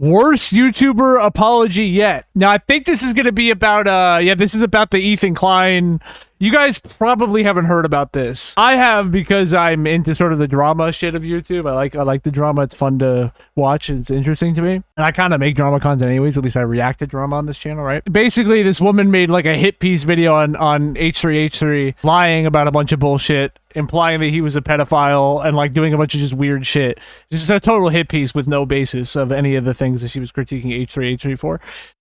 Worst YouTuber apology yet. Now, I think this is going to be about, this is about the Ethan Klein. You guys probably haven't heard about this. I have, because I'm into sort of the drama shit of YouTube. I like the drama. It's fun to watch. It's interesting to me. And I kind of make drama content anyways. At least I react to drama on this channel, right? Basically, this woman made like a hit piece video on H3H3 lying about a bunch of bullshit, implying that he was a pedophile and like doing a bunch of just weird shit. Just a total hit piece with no basis of any of the things that she was critiquing H3H3 for.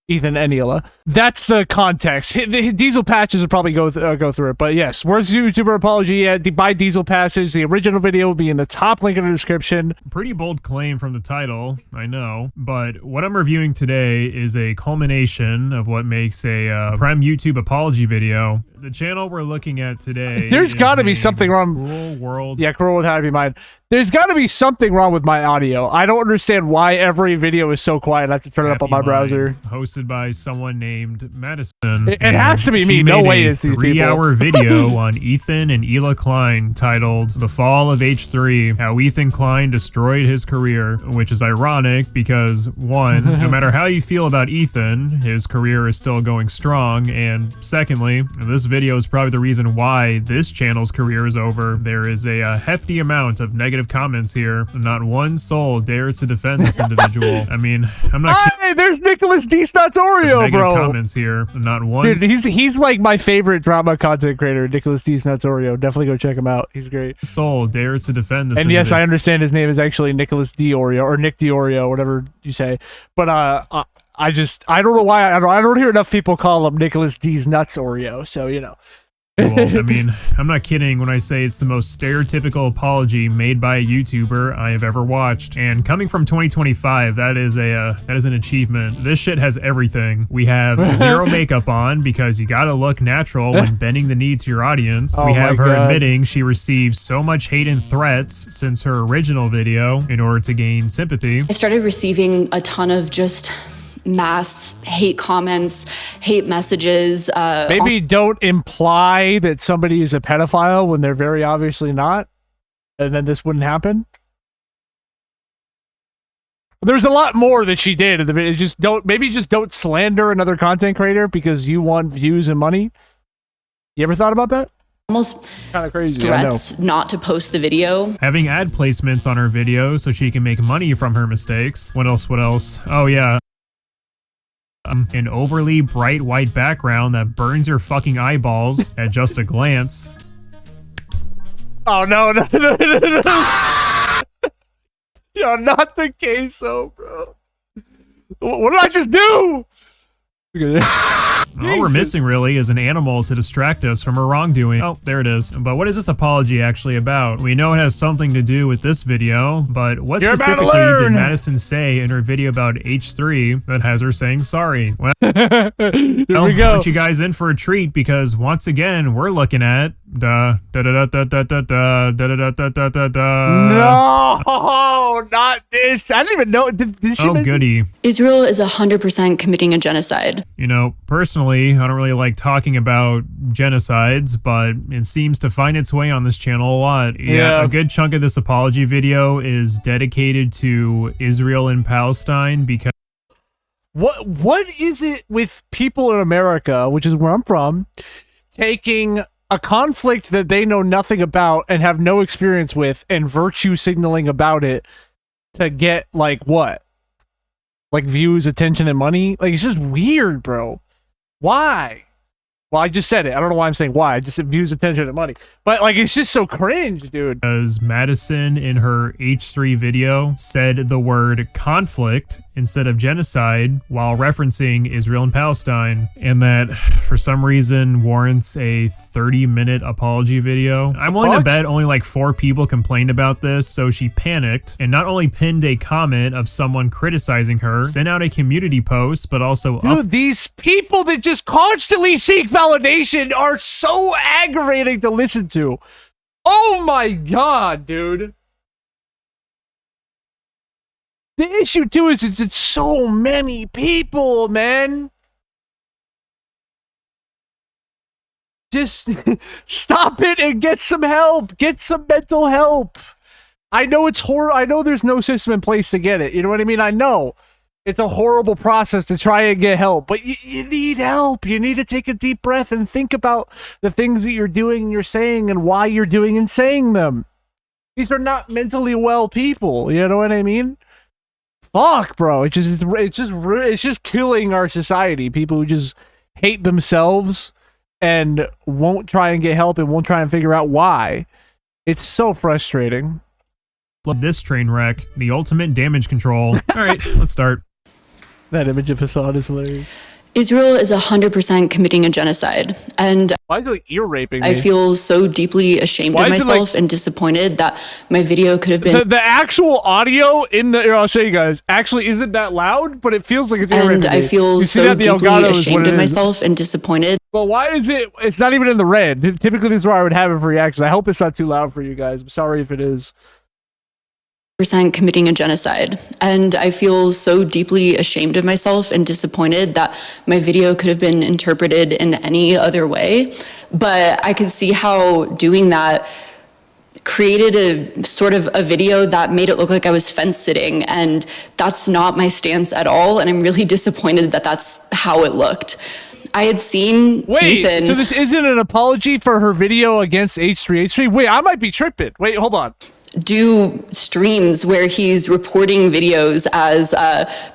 Ethan and Ela. That's the context. The Diesel Patches will probably go through it, but yes, worst YouTuber apology yet. Buy Diesel Patches. The original video will be in the top link in the description. Pretty bold claim from the title, I know, but what I'm reviewing today is a culmination of what makes a prem YouTube apology video. The channel we're looking at today. There's got to be something wrong. Cruel World. Yeah, Cruel World had to be mine. There's got to be something wrong with my audio. I don't understand why every video is so quiet. I have to turn it up on my browser. Hosted by someone named Madison. It has to be me. No way it's these people. 3-hour video on Ethan and Ela Klein titled "The Fall of H3: How Ethan Klein Destroyed His Career," which is ironic because one, no matter how you feel about Ethan, his career is still going strong, and secondly, this video is probably the reason why this channel's career is over. There is a hefty amount of negative comments here. Not one soul dares to defend this individual. I mean, I'm not kidding. Hey, there's Nicholas D. Snottorio, negative bro. Comments here. Not one. Dude, he's like my favorite drama content creator, Nicholas D. Snottorio. Definitely go check him out. He's great. Soul dares to defend this. And yes, I understand his name is actually Nicholas D. Oreo or Nick D. Oreo, whatever you say. But I don't know why I don't hear enough people call him Nicholas D's Nuts Oreo. So you know. I mean, I'm not kidding when I say it's the most stereotypical apology made by a YouTuber I have ever watched. And coming from 2025, that is an achievement. This shit has everything. We have zero makeup on because you gotta look natural when bending the knee to your audience. We have her admitting she received so much hate and threats since her original video in order to gain sympathy. I started receiving a ton of just mass hate comments, hate messages. Maybe don't imply that somebody is a pedophile when they're very obviously not, and then this wouldn't happen. There's a lot more that she did. Just don't slander another content creator because you want views and money. You ever thought about that? Almost kind of crazy. Threats not to post the video. Having ad placements on her video so she can make money from her mistakes. What else? Oh yeah. An overly bright white background that burns your fucking eyeballs at just a glance. Oh no. Yo, not the queso, bro. What did I just do? All we're missing really is an animal to distract us from her wrongdoing. Oh, there it is. But what is this apology actually about? We know it has something to do with this video, but what specifically did Madison say in her video about H3 that has her saying sorry? Well, here we go. Put you guys in for a treat because once again, we're looking at no, not this. I didn't even know. Did she goody. Israel is 100% committing a genocide. You know, personally, I don't really like talking about genocides, but it seems to find its way on this channel a lot. Yeah, a good chunk of this apology video is dedicated to Israel and Palestine because what is it with people in America, which is where I'm from, taking a conflict that they know nothing about and have no experience with and virtue signaling about it to get like what? Like views, attention, and money? Like it's just weird, bro. Why? Well, I just said it. I don't know why I'm saying why. I just said views, attention, and money. But like it's just so cringe, dude. Because Madison in her H3 video said the word conflict instead of genocide while referencing Israel and Palestine, and that for some reason warrants a 30-minute apology video. I'm willing to bet only like 4 people complained about this, so she panicked and not only pinned a comment of someone criticizing her, sent out a community post, but also dude, these people that just constantly seek validation are so aggravating to listen to. Oh my god, dude. The issue too is it's so many people, man. Just stop it and get some help. Get some mental help. I know it's horrible. I know there's no system in place to get it. You know what I mean? I know. It's a horrible process to try and get help, but you need help. You need to take a deep breath and think about the things that you're doing and you're saying and why you're doing and saying them. These are not mentally well people. You know what I mean? Fuck, bro. It's just killing our society. People who just hate themselves and won't try and get help and won't try and figure out why. It's so frustrating. This train wreck, the ultimate damage control. All right, let's start. That image of Hassan is hilarious. Israel is 100% committing a genocide, and Why is it like ear raping me? I feel so deeply ashamed Why of is it myself and disappointed that my video could have been. The actual audio in the... Here, I'll show you guys. Actually, isn't that loud? But it feels like it's ear raping And I me. feel You see so that? The deeply Elgato is ashamed what it of is. myself and disappointed. But why is it... It's not even in the red. Typically, this is where I would have it for reactions. I hope it's not too loud for you guys. I'm sorry if it is. Percent committing a genocide, and I feel so deeply ashamed of myself and disappointed that my video could have been interpreted in any other way. But I could see how doing that created a sort of a video that made it look like I was fence sitting, and that's not my stance at all, and I'm really disappointed that that's how it looked. I had seen Ethan... so this isn't an apology for her video against H3H3? Wait, I might be tripping. Wait, hold on. do streams where he's reporting videos as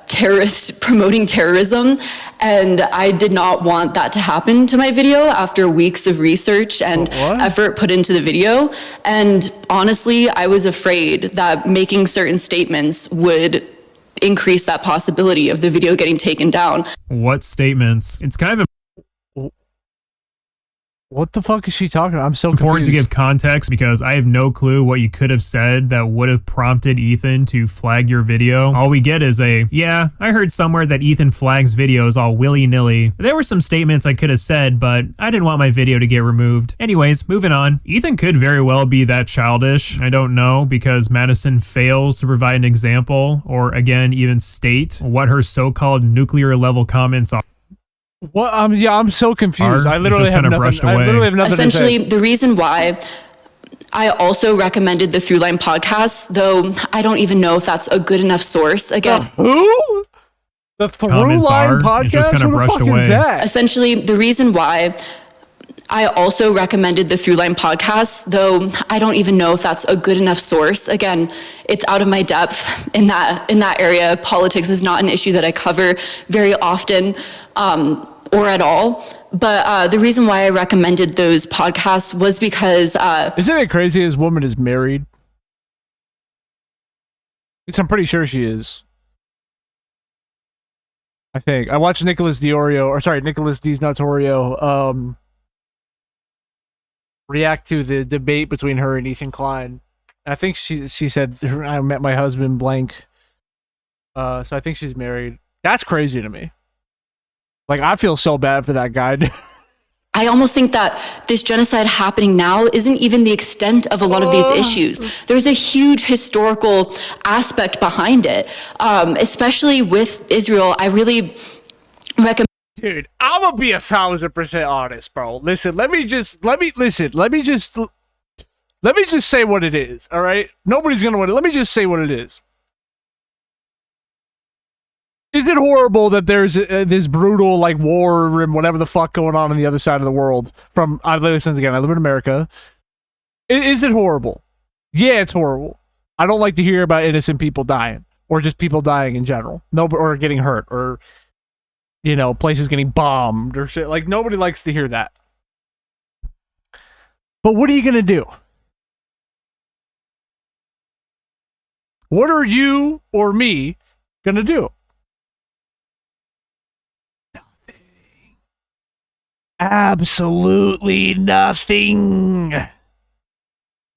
terrorist, promoting terrorism, and I did not want that to happen to my video after weeks of research and effort put into the video. And honestly, I was afraid that making certain statements would increase that possibility of the video getting taken down. What statements? It's kind of What the fuck is she talking about? I'm so important confused. to give context because I have no clue what you could have said that would have prompted Ethan to flag your video. All we get is yeah, I heard somewhere that Ethan flags videos all willy-nilly. There were some statements I could have said, but I didn't want my video to get removed. Anyways, moving on. Ethan could very well be that childish. I don't know, because Madison fails to provide an example or, again, even state what her so-called nuclear level comments are. What? Yeah, I'm so confused. I literally have nothing. I literally have nothing Essentially, to say. the reason why I also recommended the Throughline podcast, though I don't even know if that's a good enough source. Again, who? The Throughline podcast? It's just kind of brushed away. Is that? Essentially, the reason why I also recommended the Throughline podcast, though I don't even know if that's a good enough source. Again, it's out of my depth in that area. Politics is not an issue that I cover very often. Or at all. But the reason why I recommended those podcasts was because... Isn't it crazy this woman is married? I'm pretty sure she is. I think. I watched Nicholas D's Notorio react to the debate between her and Ethan Klein. I think she said, I met my husband blank. So I think she's married. That's crazy to me. Like, I feel so bad for that guy. I almost think that this genocide happening now isn't even the extent of a lot of these issues. There's a huge historical aspect behind it, especially with Israel. I really recommend... Dude, I'm gonna be 1,000% honest, bro. Listen, let me just say what it is, all right? Nobody's gonna win it. Let me just say what it is. Is it horrible that there's this brutal, like, war and whatever the fuck going on the other side of the world? I live in America. Is it horrible? Yeah, it's horrible. I don't like to hear about innocent people dying, or just people dying in general. Or getting hurt, or, you know, places getting bombed, or shit. Like, nobody likes to hear that. But what are you gonna do? What are you, or me, gonna do? Absolutely nothing.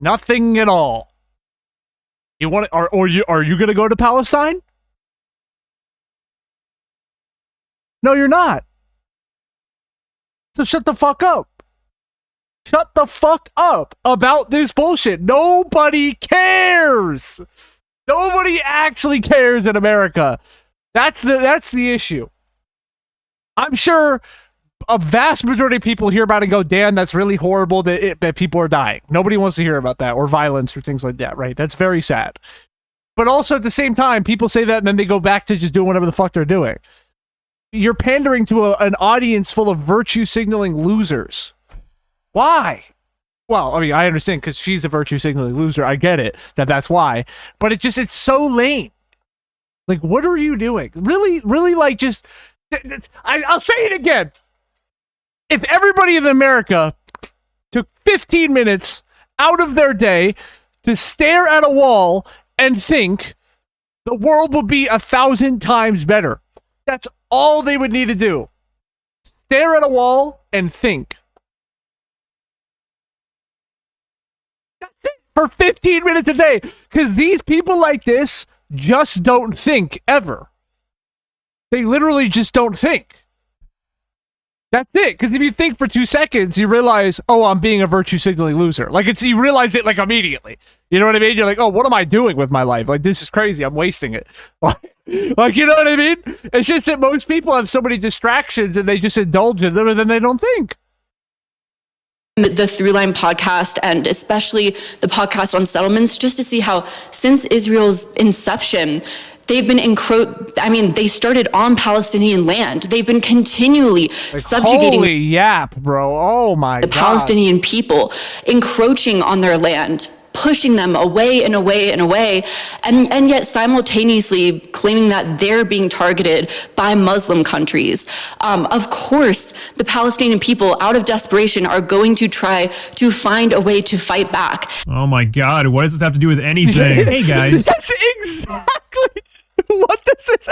Nothing at all. You want are you gonna go to Palestine? No, you're not. So shut the fuck up. Shut the fuck up about this bullshit. Nobody cares. Nobody actually cares in America. That's the issue. I'm sure a vast majority of people hear about it and go, damn, that's really horrible that people are dying. Nobody wants to hear about that, or violence or things like that, right? That's very sad. But also at the same time, people say that and then they go back to just doing whatever the fuck they're doing. You're pandering to an audience full of virtue signaling losers. Why? Well, I mean, I understand because she's a virtue signaling loser. I get it that's why. But it's so lame. Like, what are you doing? Really, like, just... I'll say it again. If everybody in America took 15 minutes out of their day to stare at a wall and think, the world would be 1,000 times better. That's all they would need to do. Stare at a wall and think. That's it for 15 minutes a day. Because these people like this just don't think ever. They literally just don't think. That's it. Because if you think for 2 seconds, you realize, oh, I'm being a virtue signaling loser. Like, you realize it like immediately. You know what I mean? You're like, oh, what am I doing with my life? Like, this is crazy. I'm wasting it. Like, you know what I mean? It's just that most people have so many distractions and they just indulge in them and then they don't think. The Throughline podcast and especially the podcast on settlements, just to see how since Israel's inception, they've been they started on Palestinian land. They've been continually subjugating holy yap, bro. Oh my God. The Palestinian people, encroaching on their land, pushing them away and away and away, and yet simultaneously claiming that they're being targeted by Muslim countries. Of course, the Palestinian people, out of desperation, are going to try to find a way to fight back. Oh my God, what does this have to do with anything? Hey guys. That's exactly what this is.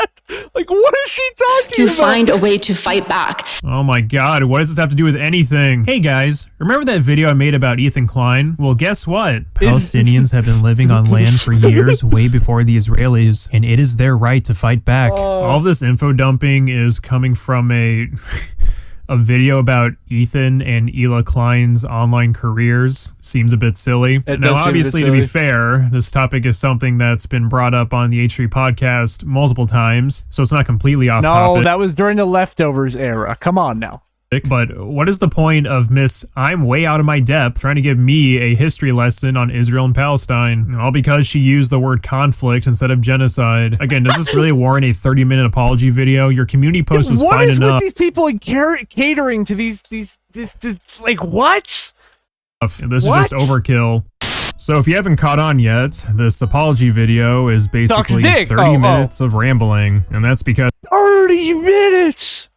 Like, what is she talking to about? Find a way to fight back. Oh my God, what does this have to do with anything? Hey guys, remember that video I made about Ethan Klein? Well, guess what? Palestinians have been living on land for years, way before the Israelis, and it is their right to fight back. All this info dumping is coming from a video about Ethan and Ela Klein's online careers. Seems a bit silly. Now, obviously, to be fair, this topic is something that's been brought up on the H3 podcast multiple times, so it's not completely off topic. No, that was during the Leftovers era. Come on now. But what is the point of Miss I'm way out of my depth trying to give me a history lesson on Israel and Palestine? All because she used the word conflict instead of genocide. Again, does this really warrant a 30-minute apology video? Your community post was fine enough. What is with these people catering to these like, what? This is just overkill. So if you haven't caught on yet, this apology video is basically 30 minutes of rambling, and that's because 30 minutes!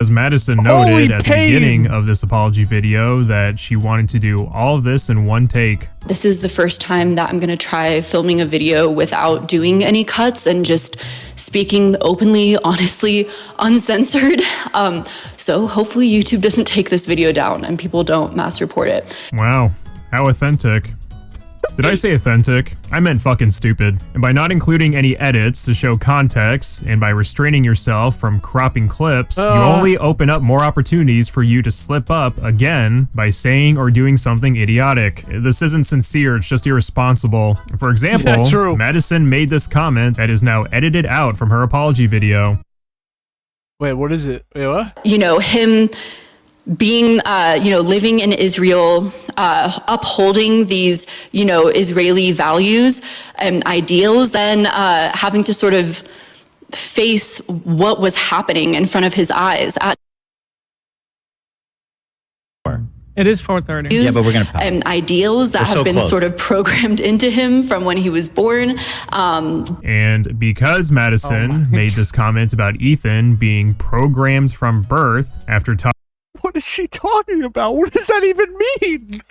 As Madison noted at the beginning of this apology video that she wanted to do all of this in one take. This is the first time that I'm going to try filming a video without doing any cuts and just speaking openly, honestly, uncensored. So hopefully YouTube doesn't take this video down and people don't mass report it. Wow, how authentic. Did I say authentic? I meant fucking stupid. And by not including any edits to show context, and by restraining yourself from cropping clips, you only open up more opportunities for you to slip up again by saying or doing something idiotic. This isn't sincere, it's just irresponsible. For example, Madison made this comment that is now edited out from her apology video. Wait, what is it? Wait, what? You know, him being, living in Israel, upholding these, Israeli values and ideals, then having to sort of face what was happening in front of his eyes. It is 4:30. Yeah, but we're gonna. And ideals that have been sort of programmed into him from when he was born. And because Madison made this comment about Ethan being programmed from birth after what is she talking about? What does that even mean?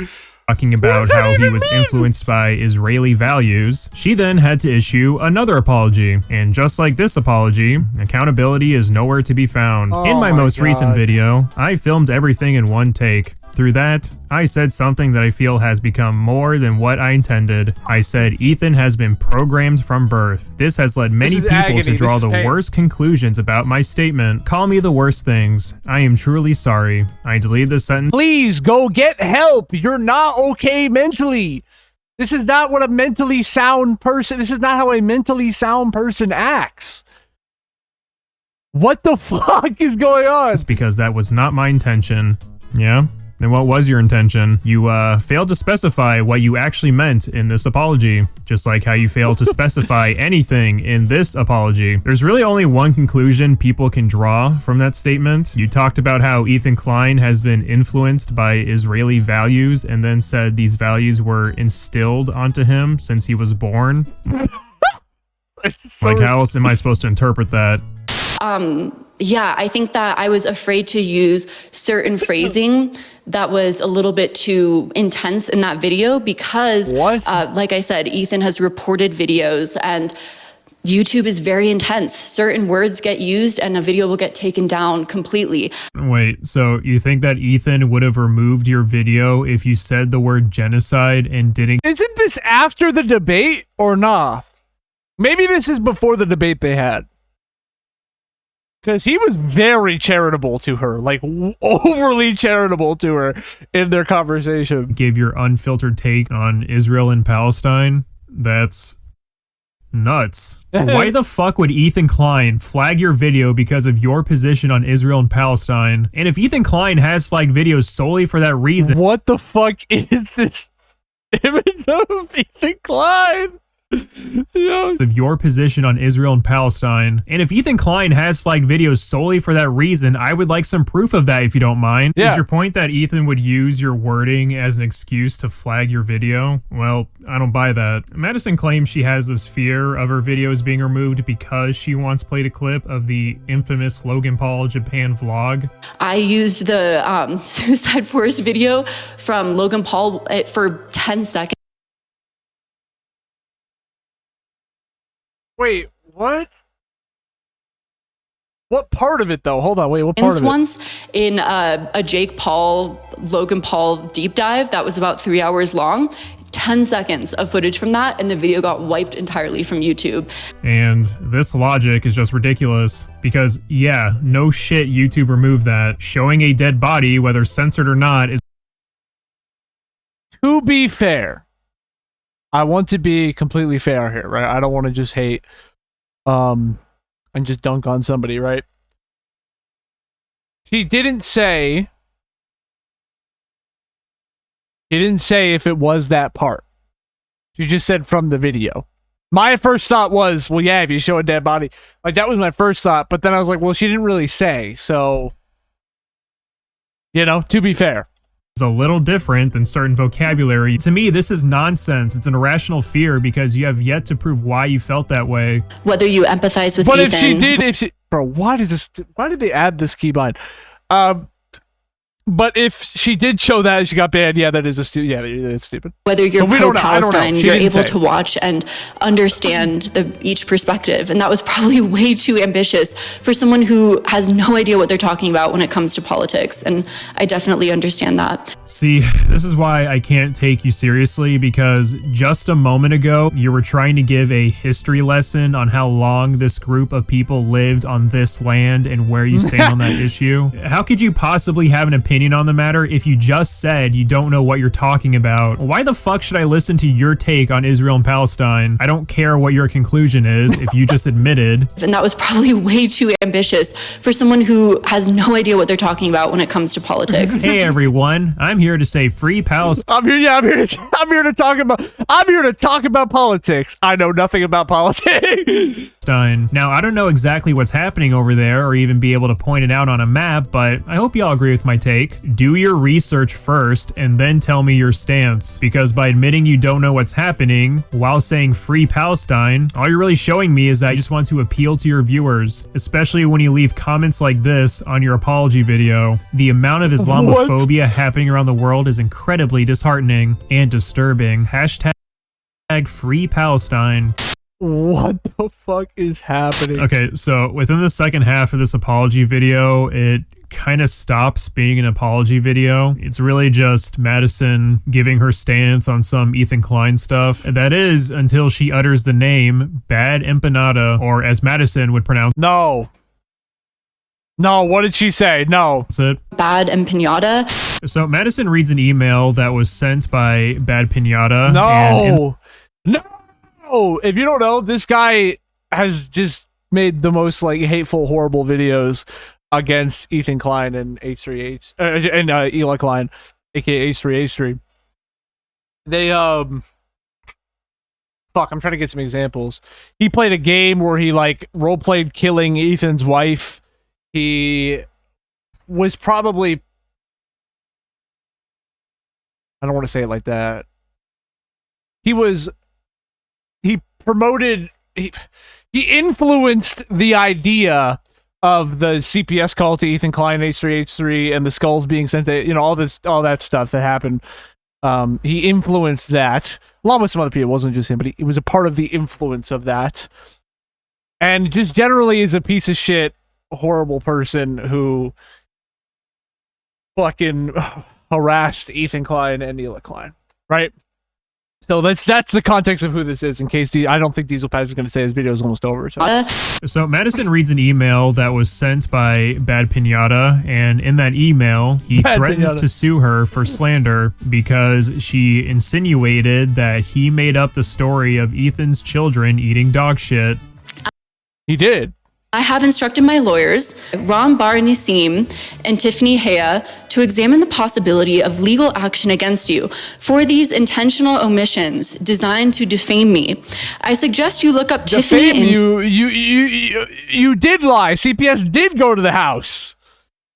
Talking about how he was influenced by Israeli values, she then had to issue another apology. And just like this apology, accountability is nowhere to be found. In my most recent video, I filmed everything in one take. Through that, I said something that I feel has become more than what I intended. I said Ethan has been programmed from birth. This has led many people to draw the worst conclusions about my statement. Call me the worst things. I am truly sorry. I deleted this sentence. Please go get help. You're not okay mentally. This is not what a mentally sound person, this is not how a mentally sound person acts. What the fuck is going on? It's because that was not my intention. Yeah? And what was your intention? You failed to specify what you actually meant in this apology, just like how you failed to specify anything in this apology. There's really only one conclusion people can draw from that statement. You talked about how Ethan Klein has been influenced by Israeli values and then said these values were instilled onto him since he was born. Like, how else am I supposed to interpret that? Yeah, I think that I was afraid to use certain phrasing that was a little bit too intense in that video because, like I said, Ethan has reported videos and YouTube is very intense. Certain words get used and a video will get taken down completely. Wait, so you think that Ethan would have removed your video if you said the word genocide and didn't? Isn't this after the debate or nah? Maybe this is before the debate they had. Because he was very charitable to her, like overly charitable to her in their conversation. Give your unfiltered take on Israel and Palestine. That's nuts. Why the fuck would Ethan Klein flag your video because of your position on Israel and Palestine? And if Ethan Klein has flagged videos solely for that reason, what the fuck is this image of Ethan Klein? Of your position on Israel and Palestine. And if Ethan Klein has flagged videos solely for that reason, I would like some proof of that if you don't mind. Yeah. Is your point that Ethan would use your wording as an excuse to flag your video? Well, I don't buy that. Madison claims she has this fear of her videos being removed because she once played a clip of the infamous Logan Paul Japan vlog. I used the Suicide Forest video from Logan Paul for 10 seconds. Wait, what? What part of it though? Hold on, wait, what part of it? Once in a Jake Paul, Logan Paul deep dive that was about 3 hours long. 10 seconds of footage from that and the video got wiped entirely from YouTube. And this logic is just ridiculous because, yeah, no shit, YouTube removed that. Showing a dead body, whether censored or not, is... To be fair, I want to be completely fair here, right? I don't want to just hate and just dunk on somebody, right? She didn't say if it was that part. She just said from the video. My first thought was, well, yeah, if you show a dead body. Like, that was my first thought. But then I was like, well, she didn't really say. So, you know, to be fair. Is a little different than certain vocabulary. To me, this is nonsense. It's an irrational fear because you have yet to prove why you felt that way. Whether you empathize with But Ethan. if she, bro, why did they add this keybind? But if she did show that and she got banned, yeah, that is it's stupid. Whether you're pro-Palestine, you're able say. to watch and understand each perspective. And that was probably way too ambitious for someone who has no idea what they're talking about when it comes to politics. And I definitely understand that. See, this is why I can't take you seriously, because just a moment ago, you were trying to give a history lesson on how long this group of people lived on this land and where you stand on that issue. How could you possibly have an opinion on the matter if you just said you don't know what you're talking about? Why the fuck should I listen to your take on Israel and Palestine? I don't care what your conclusion is if you just admitted. And that was probably way too ambitious for someone who has no idea what they're talking about when it comes to politics. Hey everyone, I'm here to say free Palestine. I'm here to talk about politics. I know nothing about politics. Now, I don't know exactly what's happening over there or even be able to point it out on a map, but I hope you all agree with my take. Do your research first and then tell me your stance, because by admitting you don't know what's happening while saying free Palestine, all you're really showing me is that you just want to appeal to your viewers, especially when you leave comments like this on your apology video. The amount of Islamophobia happening around the world is incredibly disheartening and disturbing. Hashtag free Palestine. What the fuck is happening? Okay, so within the second half of this apology video, it kind of stops being an apology video. It's really just Madison giving her stance on some Ethan Klein stuff. That is until she utters the name Bad Empanada, or as Madison would pronounce. No, what did she say? No. That's it. Bad Empanada. So Madison reads an email that was sent by Bad Pinata. No. If you don't know, this guy has just made the most like hateful, horrible videos against Ethan Klein and H3H and Eli Klein. aka H3H3. They fuck, I'm trying to get some examples. He played a game where he like role played killing Ethan's wife. He was probably, I don't want to say it like that. He promoted, he influenced the idea of the CPS call to Ethan Klein, H3H3, and the skulls being sent to, all that stuff that happened. He influenced that, along with some other people. It wasn't just him, but he was a part of the influence of that. And just generally is a piece of shit, horrible person who fucking harassed Ethan Klein and Neela Klein, right? So that's the context of who this is, in case I don't think Diesel Patch is going to say his video is almost over. So Madison reads an email that was sent by Bad Pinata, and in that email, he threatens to sue her for slander because she insinuated that he made up the story of Ethan's children eating dog shit. He did. I have instructed my lawyers, Ram Bar Nissim and Tiffany Hea, to examine the possibility of legal action against you for these intentional omissions designed to defame me. I suggest you look up Tiffany and... You did lie. CPS did go to the house.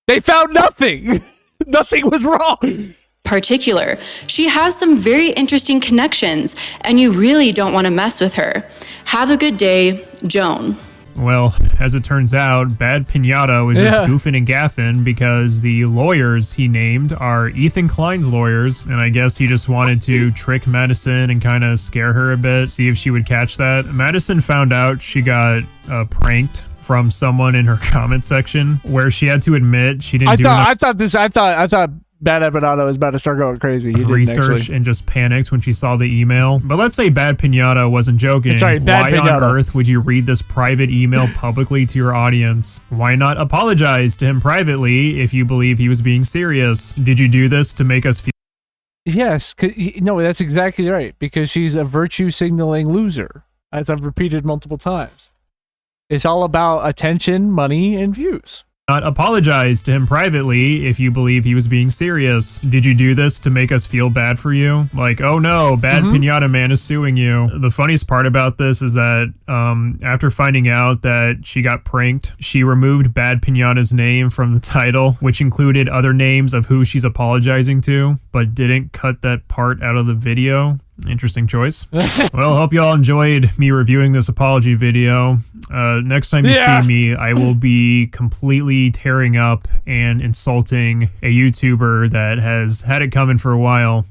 They found nothing. Nothing was wrong. Particular. She has some very interesting connections, and you really don't want to mess with her. Have a good day, Joan. Well, as it turns out, Bad Pinata was just goofing and gaffing because the lawyers he named are Ethan Klein's lawyers, and I guess he just wanted to trick Madison and kind of scare her a bit, see if she would catch that. Madison found out she got pranked from someone in her comment section where she had to admit she didn't do enough. I thought Bad Pinata was about to start going crazy. He research and just panicked when she saw the email. But let's say Bad Pinata wasn't joking. Sorry, Why on earth would you read this private email publicly to your audience? Why not apologize to him privately if you believe he was being serious? Did you do this to make us feel? Yes, no, that's exactly right. Because she's a virtue signaling loser, as I've repeated multiple times. It's all about attention, money, and views. Not apologize to him privately if you believe he was being serious. Did you do this to make us feel bad for you? Like, oh no, Bad Pinata Man is suing you. The funniest part about this is that after finding out that she got pranked, she removed Bad Pinata's name from the title, which included other names of who she's apologizing to, but didn't cut that part out of the video. Interesting choice. Well, hope you all enjoyed me reviewing this apology video. Next time you see me, I will be completely tearing up and insulting a YouTuber that has had it coming for a while.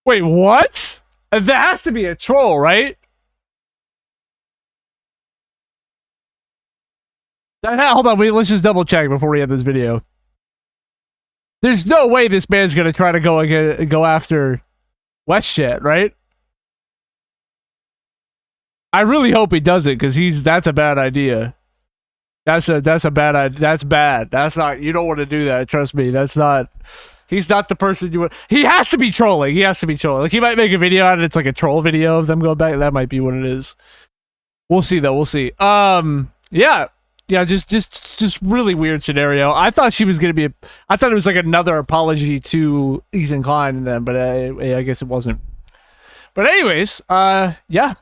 Wait, what? That has to be a troll, right? Hold on, let's just double check before we have this video. There's no way this man's gonna try to go after WestJet, right? I really hope he doesn't, because that's a bad idea. That's bad. That's bad. That's not. You don't want to do that. Trust me. That's not. He's not the person you want. He has to be trolling. He has to be trolling. Like, he might make a video out of it. It's like a troll video of them going back. That might be what it is. We'll see though. We'll see. Yeah, just really weird scenario. I thought she was gonna be. I thought it was like another apology to Ethan Klein and them, but I guess it wasn't. But anyways, yeah.